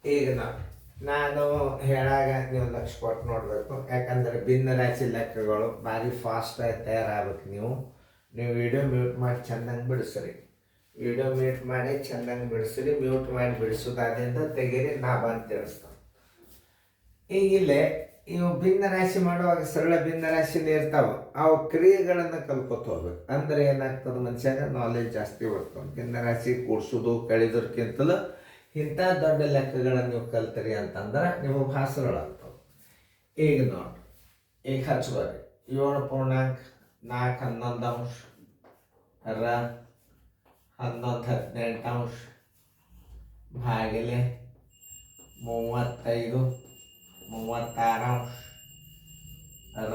ಈಗ ನಾನು ಹೇಳಾಗ ನೀವು ಲಕ್ಷ ಕೊಟ್ಟು ನೋಡಬೇಕು. ಯಾಕಂದರೆ ಭಿನ್ನ ರಾಶಿ ಲೆಕ್ಕಗಳು ಭಾರಿ ಫಾಸ್ಟಾಗಿ ತಯಾರಾಗಬೇಕು. ನೀವು ವಿಡಿಯೋ ಮ್ಯೂಟ್ ಮಾಡಿ ಚೆಂದಂಗೆ ಬಿಡಿಸ್ರಿ. ವಿಡಿಯೋ ಮ್ಯೂಟ್ ಮಾಡಿ ಚೆಂದಂಗೆ ಬಿಡಿಸ್ರಿ. ಮ್ಯೂಟ್ ಮಾಡಿ ಬಿಡಿಸೋದಾದ್ರಿಂದ ತೆಗೀರಿ, ನಾ ಬಂದು ತಿಳಿಸ್ತಾನೆ. ಈಗ ಇಲ್ಲೇ ಇವು ಭಿನ್ನ ರಾಶಿ ಮಾಡುವಾಗ ಸರಳ ಭಿನ್ನ ರಾಶಿನೇ ಇರ್ತಾವೆ. ಅವು ಕ್ರಿಯೆಗಳನ್ನು ಕಲ್ಕೊತ ಹೋಗ್ಬೇಕು. ಅಂದರೆ ಏನಾಗ್ತದೆ, ಮನುಷ್ಯಾಗ ನಾಲೆಜ್ ಜಾಸ್ತಿ ಬರ್ತದೆ. ಭಿನ್ನ ರಾಶಿ ಕೂಡಿಸೋದು ಕಳಿದೋರ್ಕಿಂತಲೂ ಇಂಥ ದೊಡ್ಡ ಲೆಕ್ಕಗಳನ್ನು ನೀವು ಕಲ್ತಿರಿ ಅಂತಂದ್ರೆ ನೀವು ಭಾಳ ಸರಳ ಆಗ್ತವೆ. ಈಗ ನೋಡಿ, ಈಗ ಹಚ್ಕೋರಿ. 7.411 ರ 11/18 ಭಾಗಿಲೆ 35 36 ರ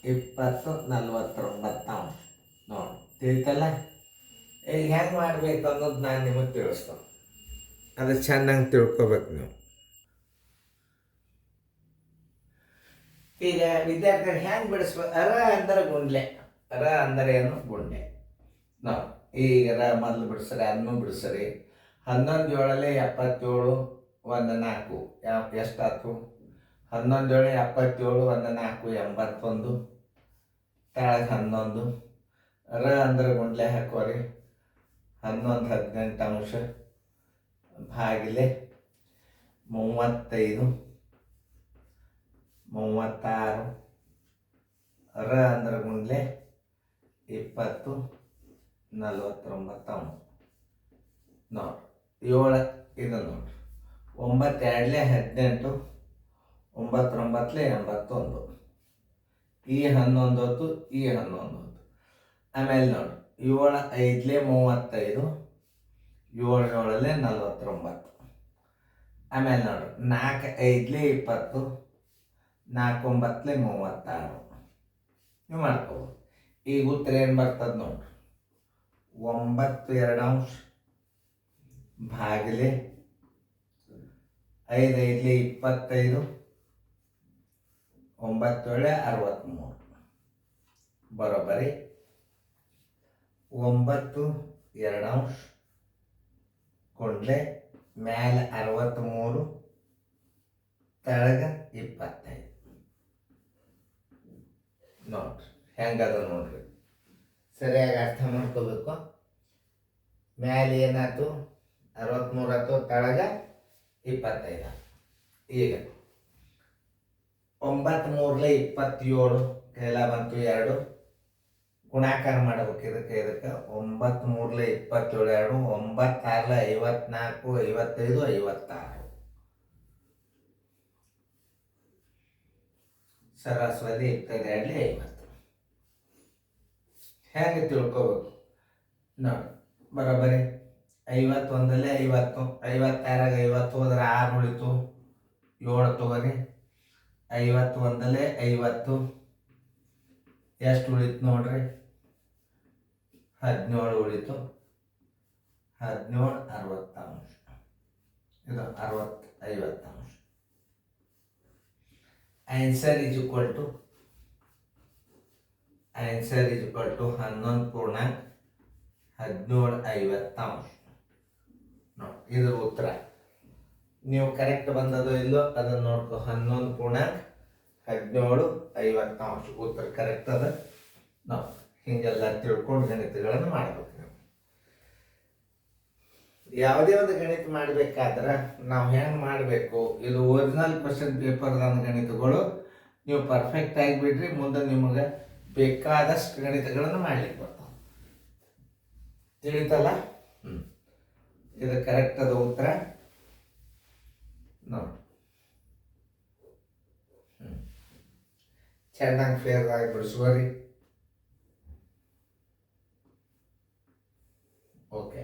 20/49 ನೋಡಿ, ತಿಳಿತಲ್ಲ? ಈಗ ಹೆಂಗೆ ಮಾಡ್ಬೇಕು ಅನ್ನೋದು ನಾನು ನಿಮಗೆ ತಿಳಿಸ್ತೇನೆ. ಅದು ಚೆನ್ನಾಗಿ ತಿಳ್ಕೊಬೇಕು ನೀವು. ಈಗ ವಿದ್ಯಾರ್ಥಿಗಳು ಹೆಂಗೆ ಬಿಡಿಸ್ಬೇಕು? ರ ಅಂದರೆ ಗುಂಡ್ಲೆ. ರ ಅಂದರೆ ಏನು? ಗುಂಡೆ. ನೋಡಿ, ಈಗ ರ ಮೊದಲು ಬಿಡಿಸ್ರಿ, ಅದನ್ನು ಬಿಡಿಸ್ರಿ. 11 7 77 1 4 ಎಷ್ಟಾಯ್ತು? 11 7 77 1 4 81 ತೆಳಗೆ 11. ರ ಅಂದ್ರೆ ಗುಂಡ್ಲೆ ಹಾಕೋರಿ. 11/18 ಭಾಗಿಲೆ 35 36 ರ ಅಂದ್ರೆ ಗುಂಡ್ಲೆ 20/49 ನೋಡಿ. 7 ಇದು ನೋಡಿ. 9 2 18 9 9 81 ಈ 11 ಹೊತ್ತು, ಈ 11 ಹೊತ್ತು. ಆಮೇಲೆ ನೋಡಿ, 7 5 35 7 7 49. ಆಮೇಲೆ ನೋಡಿ, 4 5 20 4 9 36. ನೀವು ಮಾಡ್ಕೋಬೋದು. ಈಗ ಉತ್ತರ ಏನು ಬರ್ತದೆ ನೋಡಿ. 9 2 ಭಾಗಿಲೆ 5 5 25 9 7 63 ಬರೋಬ್ಬರಿ. 9 2 ಕೊಂಡ್ಲೆ ಮ್ಯಾಲೆ 63 ತೆಳಗೆ 25 ನೋಡ್ರಿ. ಹೆಂಗದ ನೋಡ್ರಿ, ಸರಿಯಾಗಿ ಅರ್ಥ ಮಾಡ್ಕೋಬೇಕು. ಮ್ಯಾಲೆ ಏನಾಯ್ತು? 63 ಆಯ್ತು, ತೆಳಗೆ 25. ಈಗ 9 3 27 ಎಲ್ಲ ಬಂತು. 2 ಗುಣಾಕಾರ ಮಾಡ್ಬೇಕು. ಇದಕ್ಕೆ 9 3 27 2 9 6 54 55 56 ಸರಾಸರಿ 22 50. ಹೇಗೆ ತಿಳ್ಕೋಬೇಕು ನೋಡಿ. ಬರೋಬ್ಬರಿ 51 50 56 50 ಹೋದ್ರೆ 6 ಉಳಿತು. 7 ತಗೋರಿ. 51 50 ಎಷ್ಟು ಉಳಿತು ನೋಡ್ರಿ? 17 ಉಳಿತು. 17 60 ಇದು 60 50. ಆನ್ಸರ್ ಈಸ್ ಈಕ್ವಲ್ ಟು 11.1750 ನೋಡಿ. ಇದ್ರ ಉತ್ತರ ನೀವು ಕರೆಕ್ಟ್ ಬಂದದೋ ಇಲ್ಲೋ ಅದನ್ನು ನೋಡ್ಕೊ. 11.1750 ಉತ್ತರ ಕರೆಕ್ಟ್ ಅದ. ನಾವು ಹಿಂಗೆಲ್ಲ ತಿಳ್ಕೊಂಡು ಗಣಿತಗಳನ್ನು ಮಾಡಬೇಕು. ನೀವು ಯಾವುದೇ ಒಂದು ಗಣಿತ ಮಾಡಬೇಕಾದ್ರೆ ನಾವು ಹೆಂಗೆ ಮಾಡಬೇಕು? ಇದು ಒರಿಜಿನಲ್ ಕ್ವಶನ್ ಪೇಪರ್ದ ಗಣಿತಗಳು ನೀವು ಪರ್ಫೆಕ್ಟ್ ಆಗಿಬಿಡ್ರಿ. ಮುಂದೆ ನಿಮಗೆ ಬೇಕಾದಷ್ಟು ಗಣಿತಗಳನ್ನು ಮಾಡ್ಲಿಕ್ಕೆ ಬರ್ತಾವೆ. ತಿಳಿತಲ್ಲ? ಇದು ಕರೆಕ್ಟ್ ಅದ ಉತ್ತರ ನೋಡಿ. ಚೆನ್ನಾಗಿ ಫೇರ್ ಆಗಿ ಬಿಡಿಸುವರಿ. ಓಕೆ.